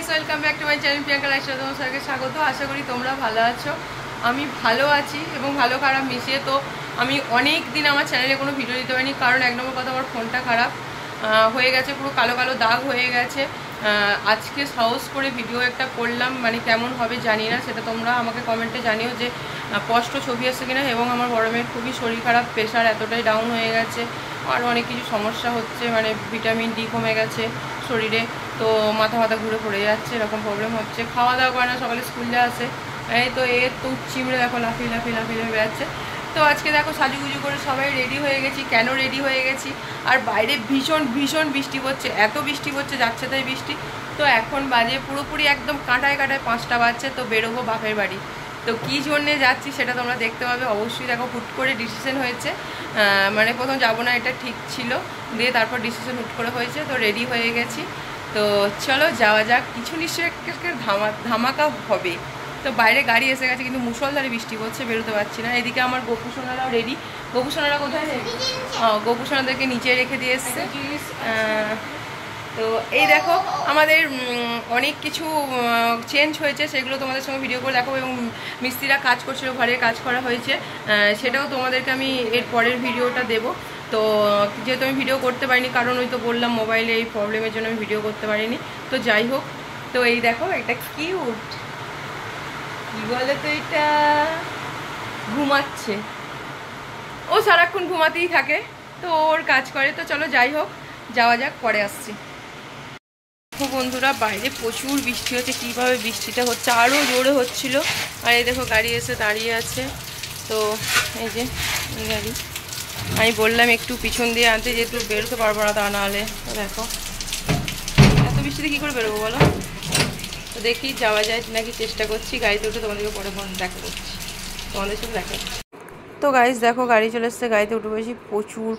Guys, welcome back to my channel Priyanka lifestyle. তোমার সবাইকে স্বাগত। আশা করি তোমরা ভালো আছো। আমি ভালো আছি এবং ভালো খারাপ মিশিয়ে। তো আমি অনেক দিন আমার চ্যানেলে কোনো ভিডিও দিতে পারিনি, কারণ এক নম্বর কথা আমার ফোনটা খারাপ হয়ে গেছে, পুরো কালো কালো দাগ হয়ে গেছে। আজকে সাহস করে ভিডিও একটা করলাম, মানে কেমন হবে জানি না, সেটা তোমরা আমাকে কমেন্টে জানিও যে স্পষ্ট ছবি আসছে কিনা। এবং আমার বড় মেয়ের খুবই শরীর খারাপ, প্রেশার এতটাই ডাউন হয়ে গেছে, আর অনেক কিছু সমস্যা হচ্ছে, মানে ভিটামিন ডি কমে গেছে শরীরে, তো মাথা ঘুরে পড়ে যাচ্ছে, এরকম প্রবলেম হচ্ছে। খাওয়া দাওয়া করে না, সকালে স্কুলে আসে, এই তো তো চিমড়ে দেখো লাফিয়ে বেড়াচ্ছে। তো আজকে দেখো সাজুগুজু করে সবাই রেডি হয়ে গেছি। কেন রেডি হয়ে গেছি, আর বাইরে ভীষণ বৃষ্টি পড়ছে, এত বৃষ্টি পড়ছে, যাচ্ছে তাই বৃষ্টি। তো এখন বাজে পুরোপুরি একদম কাঁটায় 5টা বাজছে। তো বেরোবো বাপের বাড়ি। তো কী জন্যে যাচ্ছি সেটা তোমরা দেখতে পাবে অবশ্যই। দেখো হুট করে ডিসিশন হয়েছে, মানে প্রথম যাবো না এটা ঠিক ছিল, দিয়ে তারপর ডিসিশন হুট করে হয়েছে। তো রেডি হয়ে গেছি, তো চলো যাওয়া যাক। কিছু নিশ্চয়ই ধামাকা হবে। তো বাইরে গাড়ি এসে গেছে, কিন্তু মুষলধারে বৃষ্টি পড়ছে, বেরোতে পারছি না। এদিকে আমার গোপুসোনারাও রেডি। গোপুসোনারা কোথায়? গোপুসোনাদেরকে নিচে রেখে দিয়ে এসছে। তো এই দেখো আমাদের অনেক কিছু চেঞ্জ হয়েছে, সেগুলো তোমাদের সঙ্গে ভিডিও করে দেখো। এবং মিস্ত্রিরা কাজ করছিল, ঘরে কাজ করা হয়েছে, সেটাও তোমাদেরকে আমি এর পরের ভিডিওটা দেবো। তো যেহেতু আমি ভিডিও করতে পারিনি, কারণ ওই তো বললাম মোবাইলে এই প্রবলেমের জন্য আমি ভিডিও করতে পারিনি। তো যাই হোক, তো এই দেখো এটা কিউট, কি বলে তো, এটা ঘুমাচ্ছে, ও সারাক্ষণ ঘুমাতেই থাকে, তো ওর কাজ করে। তো চলো যাই হোক, যাওয়া যাক, পরে আসছি। বন্ধুরা, বাইরে প্রচুর বৃষ্টি হচ্ছে, কীভাবে বৃষ্টিটা হচ্ছে, আরও জোরে হচ্ছিল। আর এই দেখো গাড়ি এসে দাঁড়িয়ে আছে। তো এই যে গাড়ি, আমি বললাম একটু পিছন দিয়ে আনতে, যেহেতু বেরোতে পারবো না তা নাহলে। তো দেখো এত বৃষ্টিতে কী করে বেরোবো বলো। তো দেখি যাওয়া যায় নাকি, চেষ্টা করছি। গাড়িতে উঠে তোমাদেরকে পরে দেখা করছি, তোমাদের সাথে দেখা। তো গাইস দেখো গাড়ি চলে এসছে, গাড়িতে উঠে বসি।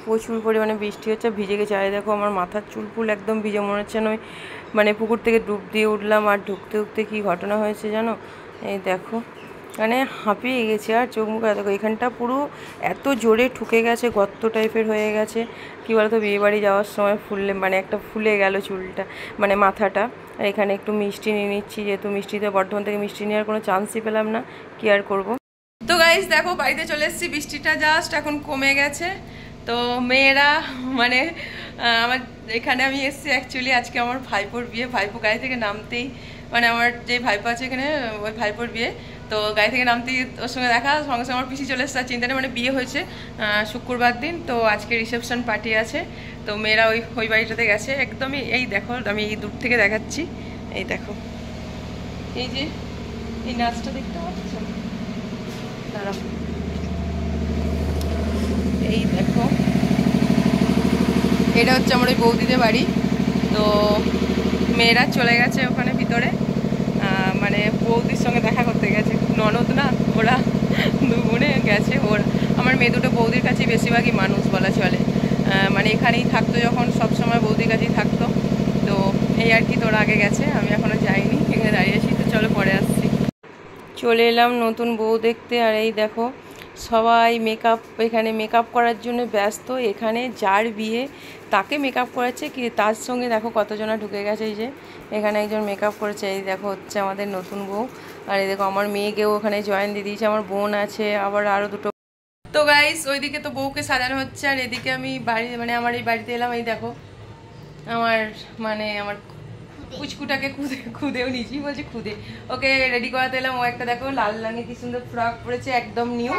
প্রচুর পরিমাণে বৃষ্টি হচ্ছে, ভিজে গেছে। আর দেখো আমার মাথার চুল একদম ভিজে, মনে হচ্ছে নয় মানে পুকুর থেকে ডুব দিয়ে উঠলাম। আর ঢুকতে কী ঘটনা হয়েছে জানো, এই দেখো মানে হাঁপিয়ে গেছে, আর চোখ মুখে দেখো এখানটা পুরো এত জোরে ঠুকে গেছে, গর্ত টাইপের হয়ে গেছে। কী বলতো, বিয়েবাড়ি যাওয়ার সময় মানে একটা ফুলে গেল চুলটা, মানে মাথাটা। আর এখানে একটু মিষ্টি নিয়ে নিচ্ছি, যেহেতু মিষ্টিতে বর্ধমান থেকে মিষ্টি নেওয়ার কোনো চান্সই পেলাম না, কি আর করবো। তো গাইস দেখো বাড়িতে চলে এসেছি, বৃষ্টিটা জাস্ট এখন কমে গেছে। তো মেয়েরা মানে আমার এখানে আমি এসেছি অ্যাকচুয়ালি আজকে আমার ভাইপোর বিয়ে। ভাইপো গাড়ি থেকে নামতেই, মানে আমার যে ভাইপো আছে এখানে, ওই ভাইপোর বিয়ে। তো গাড়ি থেকে নামতেই ওর সঙ্গে দেখা, সঙ্গে সঙ্গে আমার পিসি চলে এসেছে। চিন্তা নেই, মানে বিয়ে হয়েছে শুক্রবার দিন, তো আজকে রিসেপশন পার্টি আছে। তো মেয়েরা ওই বাড়িটাতে গেছে একদমই। এই দেখো আমি এই দূর থেকে দেখাচ্ছি, এই দেখো এই যে এই নাচটা দেখতে পাচ্ছ, এই দেখো এটা হচ্ছে আমার ওই বৌদিদের বাড়ি। তো মেয়েরা চলে গেছে ওখানে ভিতরে, মানে বৌদির সঙ্গে দেখা করতে গেছে, ননদ না ওরা, দু বোনে গেছে। আমার মেয়ে দুটো বৌদির কাছেই বেশিরভাগই মানুষ বলা চলে, মানে এখানেই থাকতো, যখন সবসময় বৌদির কাছেই থাকতো। তো এই আর কি, তোরা আগে গেছে, আমি এখনও যাইনি, এখানে দাঁড়িয়ে আছি। তো চলো পরে আসছি। চলে এলাম নতুন বউ দেখতে। আর এই দেখো সবাই এখানে মেকআপ করার জন্য ব্যস্ত। এখানে যার বিয়ে তাকে মেকআপ করাচ্ছে, কি তার সঙ্গে দেখো কতজনা ঢুকে গেছে। এই যে এখানে একজন মেকআপ করেছে, এই দেখো হচ্ছে আমাদের নতুন বউ। আর এই দেখো আমার মেয়েকেও ওখানে জয়েন দিয়ে দিয়েছে, আমার বোন আছে, আবার আরও দুটো। তো গাইস ওইদিকে তো বউকে সাজানো হচ্ছে, আর এদিকে আমি মানে আমার এই বাড়িতে এলাম। এই দেখো আমার পুচকুটাকে খুদেও নিয়েছি, বলছে খুদে, ওকে রেডি করাতে এলাম। ও একটা দেখো লাল রঙের কি সুন্দর ফ্রক পরেছে, একদম নিউ।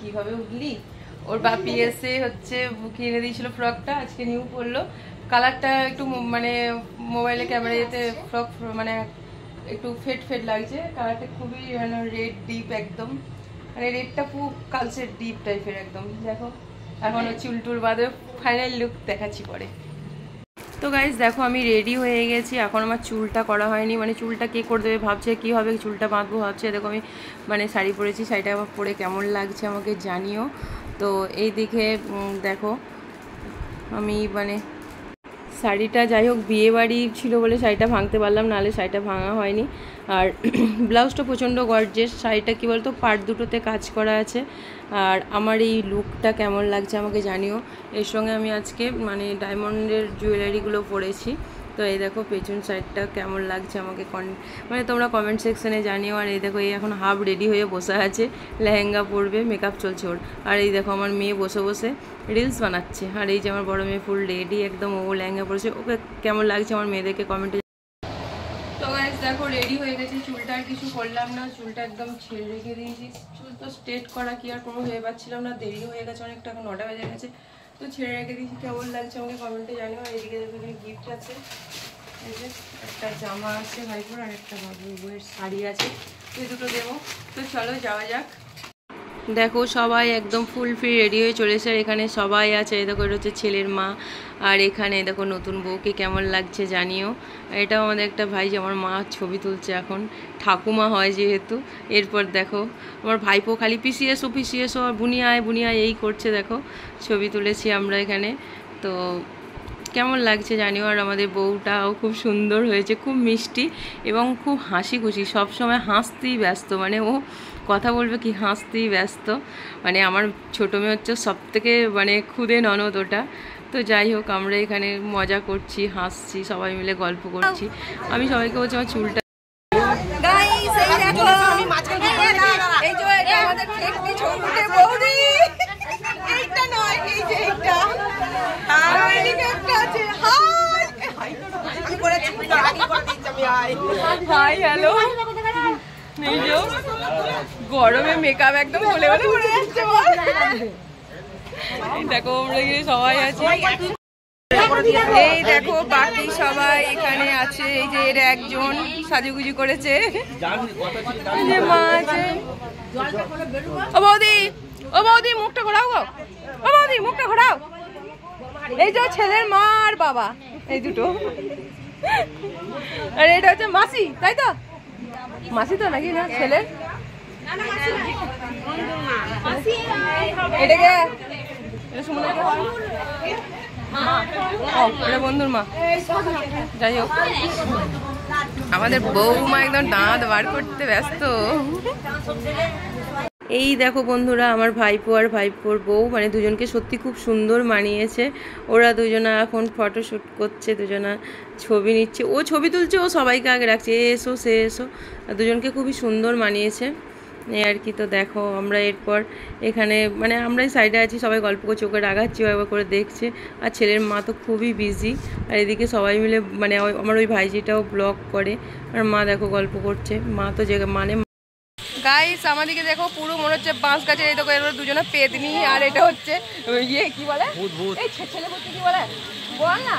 কিভাবে উঠলি, ওর বাপি এসে হচ্ছে কিনে দিয়েছিল ফ্রকটা, আজকে নিউ পরলো। কালারটা একটু মানে মোবাইলে ক্যামেরাতে ফ্রক মানে একটু ফেড লাগছে কালারটা, খুবই মানে রেড ডিপ একদম, মানে রেডটা পুরো কালচে ডিপ টাইপের একদম। দেখো এখন চুল টুল বাদে ফাইনাল লুক দেখাচ্ছি পরে। তো গাইজ দেখো আমি রেডি হয়ে গেছি, এখন আমার চুলটা করা হয়নি, মানে চুলটা কে করে দেবে ভাবছে, কী হবে চুলটা বাঁধবো ভাবছে। দেখো আমি মানে শাড়ি পরেছি, শাড়িটা আমার পরে কেমন লাগছে আমাকে জানিও। তো এই দিকে দেখো আমি মানে শাড়িটা, যাই হোক বিয়ে বাড়ি ছিল বলে শাড়িটা ভাঙতে পারলাম, নাহলে শাড়িটা ভাঙা হয়নি। আর ব্লাউজটা প্রচণ্ড গর্জিয়াস, শাড়িটা কী বলতো পার্ট দুটোতে কাজ করা আছে। আর আমার এই লুকটা কেমন লাগছে আমাকে জানিও। এর সঙ্গে আমি আজকে মানে ডায়মন্ডের জুয়েলারিগুলো পরেছি, তো এই দেখো পেছন সাইডটা কেমন লাগছে আমাকে মানে তোমরা কমেন্ট সেকশনে জানিও। আর এই দেখো এই এখন হাফ রেডি হয়ে বসে আছে, লেহেঙ্গা পরবে, মেকআপ চলছে ওর। আর এই দেখো আমার মেয়ে বসে বসে রিলস বানাচ্ছে। আর এই যে আমার বড় মেয়ে ফুল রেডি একদম, ও লেহেঙ্গা পরেছে। ওকে কেমন লাগছে আমার মেয়েদেরকে কমেন্টে। তো গাইস দেখো রেডি হয়ে গেছি, চুলটা আর কিছু করলাম না, চুলটা একদম ছেড়ে রেখে দিয়েছি। চুল তো স্ট্রেট করা কি আর কোনো ভেবে পাচ্ছিলাম না, দেরি হয়ে গেছে অনেকটা, এখন 9টা বেজে গেছে। তো ছেড়ে রেখে দিয়েছি, কেমন লাগছে আমাকে কমেন্টে জানিও। আর এদিকে দেখো এখানে গিফট আছে, এই যে একটা জামা আছে ভাইপুর, আর একটা বউয়ের শাড়ি আছে, তো এই দুটো দেবো। তো চলো যাওয়া যাক। দেখো সবাই একদম ফুল ফ্রি রেডি হয়ে চলেছে, আর এখানে সবাই আছে। এই দেখো এটা হচ্ছে ছেলের মা, আর এখানে দেখো নতুন বউকে কেমন লাগছে জানিও। এটাও আমাদের একটা ভাই, যে আমার মা ছবি তুলছে এখন, ঠাকুমা হয় যেহেতু। এরপর দেখো আমার ভাইপো খালি পিসি এসো আর বুনিয়ায় এই করছে, দেখো ছবি তুলেছি আমরা এখানে। তো কেমন লাগছে জানিও। আর আমাদের বউটাও খুব সুন্দর হয়েছে, খুব মিষ্টি এবং খুব হাসি খুশি, সবসময় হাসতেই ব্যস্ত, মানে ও কথা বলবে কি হাসতেই ব্যস্ত। মানে আমার ছোটো মেয়ে হচ্ছে সবথেকে মানে খুদে ননদ ওটা। তো যাই হোক আমরা এখানে মজা করছি, হাসছি, সবাই মিলে গল্প করছি। আমি সবাইকে বলছি আমার চুলটা গরমে মেকআপ একদম হলে পড়ে যাচ্ছে। দেখো আমরা এখানে সবাই আছি, এই দেখো বাকি সবাই এখানে আছে। এই যে এর একজন সাজুগুজু করেছে, যে মা আছে। ও বৌদি মুখটা ঘোরাও গো, ও বৌদি মুখটা ঘোরাও। এই যে ছেলের মা আর বাবা এই দুটো, আর এটা হচ্ছে মাসি, তাই তো? মাসি তো নাকি না ছেলের? এটাকে বন্ধুর মা। যাই হোক আমাদের বৌমা একদম দাঁত বার করতে ব্যস্ত। এই দেখো বন্ধুরা আমার ভাইপো আর ভাইপোর বউ, মানে দুজনকে সত্যি খুব সুন্দর মানিয়েছে। ওরা দুজনা এখন ফটোশ্যুট করছে, দুজনা ছবি নিচ্ছে, ও ছবি তুলছে, ও সবাইকে আগে রাখছে, এসো সে এসো। দুজনকে খুবই সুন্দর মানিয়েছে এই আর কি। তো দেখো আমরা এরপর এখানে মানে আমরাই সাইডে আছি, সবাই গল্প করছে, ওকে রাগাচ্ছি, একবার করে দেখছে। আর ছেলের মা তো খুবই বিজি, আর এদিকে সবাই মিলে মানে আমার ওই ভাইজিটাও ব্লগ করে, আর মা দেখো গল্প করছে। মা তো যে মানে গাইস আমাদেরকে দেখো পুরো মনে হচ্ছে বাঁশ গাছের, এই দেখো এবার দুজনে পেদনি, আর এটা হচ্ছে ইয়ে কি বলে ছেলে ভূতকে কি বলে বল না,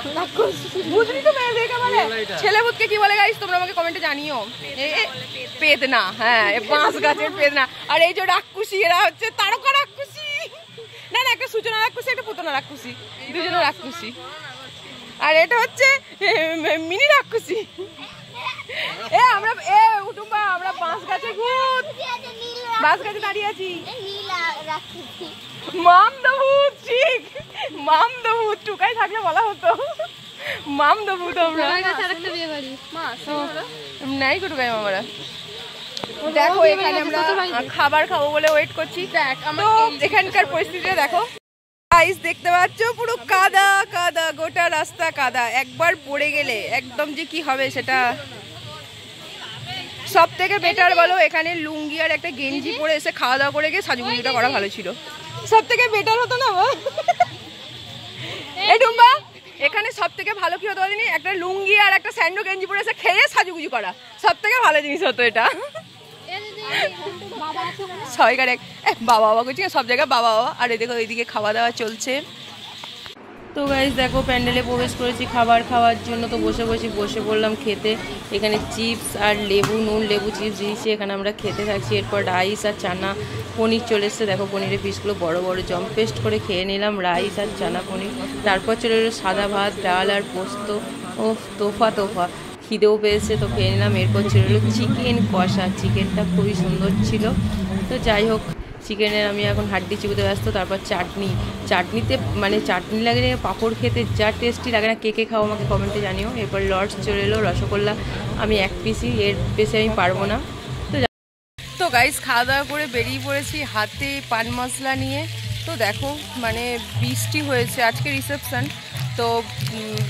ভূতনি তো মেয়েদেরকে বলে, ছেলে ভূতকে কি বলে গাইস তোমরা আমাকে কমেন্টে জানিও। পেদনা, হ্যাঁ বাঁশ গাছের পেদনা। আর এই যে রাক্ষুসী, এরা হচ্ছে তারকা রাক্ষুসী, না একটা সূচনা রাক্ষুসী, একটা পুতনা রাক্ষুসী, দুজনে রাক্ষুসী। আর এটা হচ্ছে মিনি রাক্ষুসী। আমরা আমরা বাঁশ গাছে ভূত, বাঁশ গাছে দাঁড়িয়ে আছি। মাম দা ভূত, ঠিক মাম দা ভূত, টুকাই থাকলে বলা হতো মাম দা ভূত। আমরা নাই কো টুকাই মামারা। দেখো এখানে আমরা খাবার খাবো বলে ওয়েট করছি। তো এখানকার পরিস্থিতিটা দেখো গাইস, দেখতে পাচ্ছ পুরো কাদা কাদা, গোটা রাস্তা কাদা। একবার পড়ে গেলে একদম যে কি হবে সেটা। সব থেকে বেটার বলো এখানে লুঙ্গি আর একটা গেঞ্জি পরে এসে খাওয়া দাওয়া করে গিয়ে সাজুগুজুটা করা ভালো ছিল, সব থেকে বেটার হতো না? এই টুম্বা এখানে সব থেকে ভালো কি হতো জানি, একটা লুঙ্গি আর একটা স্যান্ডো গেঞ্জি পরে এসে খেয়ে সাজুগুজু করা, সব থেকে ভালো জিনিস হতো এটা। সবাইকার বাবা বাবা করছি, সব জায়গায় বাবা বাবা। আর এদিকে ওইদিকে খাওয়া দাওয়া চলছে। তো গাইস দেখো প্যান্ডেলে প্রবেশ করেছি খাবার খাওয়ার জন্য। তো বসে পড়লাম খেতে। এখানে চিপস আর লেবু, নুন লেবু চিপস দিয়েছি, এখানে আমরা খেতে থাকছি। এরপর রাইস আর চানা পনির চলে এসছে, দেখো পনিরের পিসগুলো বড় বড় জম পেস্ট করে খেয়ে নিলাম, রাইস আর চানা পনির। তারপর চলে এলো সাদা ভাত, ডাল আর পোস্ত। ও তোফা খিদেও পেয়েছে, তো খেয়ে নিলাম। এরপর চলে এলো চিকেন কষা, চিকেনটা খুবই সুন্দর ছিল। তো যাই হোক চিকেনের আমি এখন হাড্ডি চিবোতে ব্যস্ত। তারপর চাটনিতে মানে চাটনি লাগে না, পাঁপড় খেতে যা টেস্টি লাগে না। কে খাও আমাকে কমেন্টে জানিও। এরপর লর্ডস চলে এলো, রসগোল্লা আমি এক পিসই, এর বেশি আমি পারবো না। তো গাইস খাওয়া দাওয়া করে বেরিয়ে পড়েছি হাতে পান মশলা নিয়ে। তো দেখো মানে বৃষ্টি হয়েছে, আজকে রিসেপশন, তো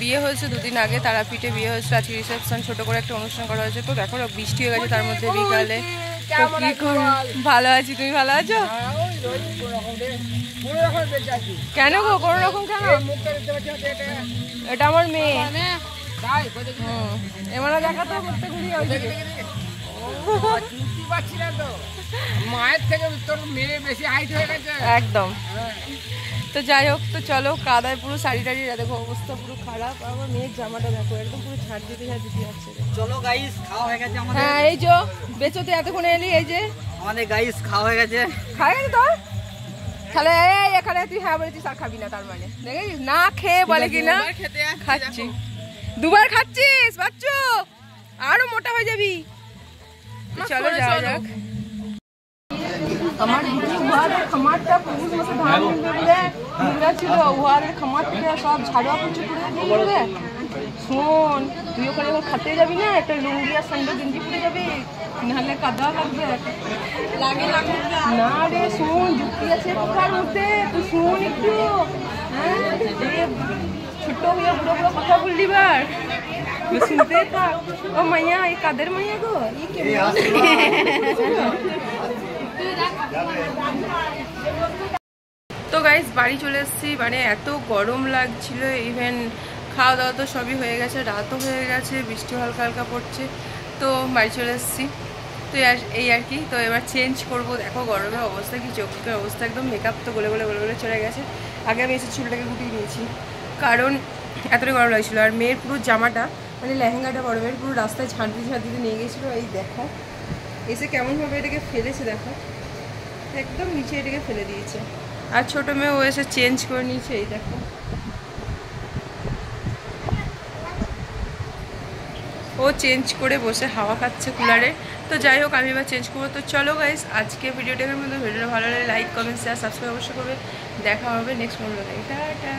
বিয়ে হয়েছে দুদিন আগে, তারাপীঠে বিয়ে হয়েছে, আজকে রিসেপশন ছোটো করে একটা অনুষ্ঠান করা হয়েছে। তো দেখো বৃষ্টি হয়ে গেছে তার মধ্যে বিকালে। তো কী করো, ভালো আছি, তুমি ভালো আছো? কেন গো কোনো রকম কেন? এটা আমার মেয়ে। এমারা দেখা তো করতে ঘুরি মায়ের থেকে তোর মেয়ে বেশি হাইট হয়ে গেছে একদম। তো যাই হোক, তো চলো কাদায় পুরো শাড়ি টাড়ি দেখো অবস্থা পুরো খারাপ। আমার মেয়ের জামাটা দেখো একদম পুরো ছাড় দিতে যাচ্ছে। চলো গাইস, খাওয়া হয়ে গেছে আমাদের। হ্যাঁ এই যে বেচোতে এতক্ষণ এলি, এই যে আমাদের গাইস খাওয়া হয়ে গেছে। খাই গেছে তোর? তাহলে এই এখানে তুই হ্যাঁ বলেছিস আর খাবি না, তার মানে দেখিস না খেয়ে বলে কি না খাচ্ছি। দুবার খাচ্ছিস বাচ্চু, আরো মোটা হয়ে যাবি। চলো যাওয়া যাক। আমার খামারটা পুরুষ মাসে ধান বলে নোংরা ছিল, উহাদের খামার থেকে সব ঝাড়ুয়া পুচু করে দিয়ে। শোন তুই ওখানে খাতে যাবি না, একটা লুঙ্গি আর স্যান্ডেল গেঞ্জি পরে যাবি, নাহলে কাদা লাগবে। না রে শোন, যুক্তি আছে কথার মধ্যে, তুই শোন একটু। হ্যাঁ ছোট হইয়া বুড়ো বুড়ো কথা বললি বার, শুনতে থাক। ও মাইয়া, এই কাদের মাইয়া গো? তো গাইস বাড়ি চলে এসেছি, মানে এত গরম লাগছিল। ইভেন খাওয়া দাওয়া তো সবই হয়ে গেছে, রাতও হয়ে গেছে, বৃষ্টি হালকা হালকা পড়ছে। তো বাড়ি চলে এসেছি। তো এই আর কি। তো এবার চেঞ্জ করব। দেখো গরমের অবস্থা কি, চোখের অবস্থা একদম, মেকআপ তো গলে গলে গলে গলে চলে গেছে। আগে আমি এসে চুলটাকে গুটিয়ে নিয়েছি, কারণ এতটাই গরম লাগছিলো। আর মেয়ের পুরো জামাটা মানে লেহেঙ্গাটা বড় মেয়ের পুরো রাস্তায় ঝাঁটিতে ঝাঁটিতে নিয়ে গেছিলো। এই দেখো এসে কেমনভাবে এটাকে ফেলেছে, দেখো একদম নিচে এটাকে ফেলে দিয়েছে। আর ছোটো মেয়ে ও এসে চেঞ্জ করে নিয়েছে, এই দেখো ও চেঞ্জ করে বসে হাওয়া খাচ্ছে কুলারে। তো যাই হোক আমি এবার চেঞ্জ করবো। তো চলো গাইস আজকে ভিডিওটার মধ্যে, ভিডিওটা ভালো লাগলে লাইক কমেন্ট শেয়ার সাবস্ক্রাইব অবশ্যই করবে। দেখা হবে নেক্সট ভিডিওতে। টাটা।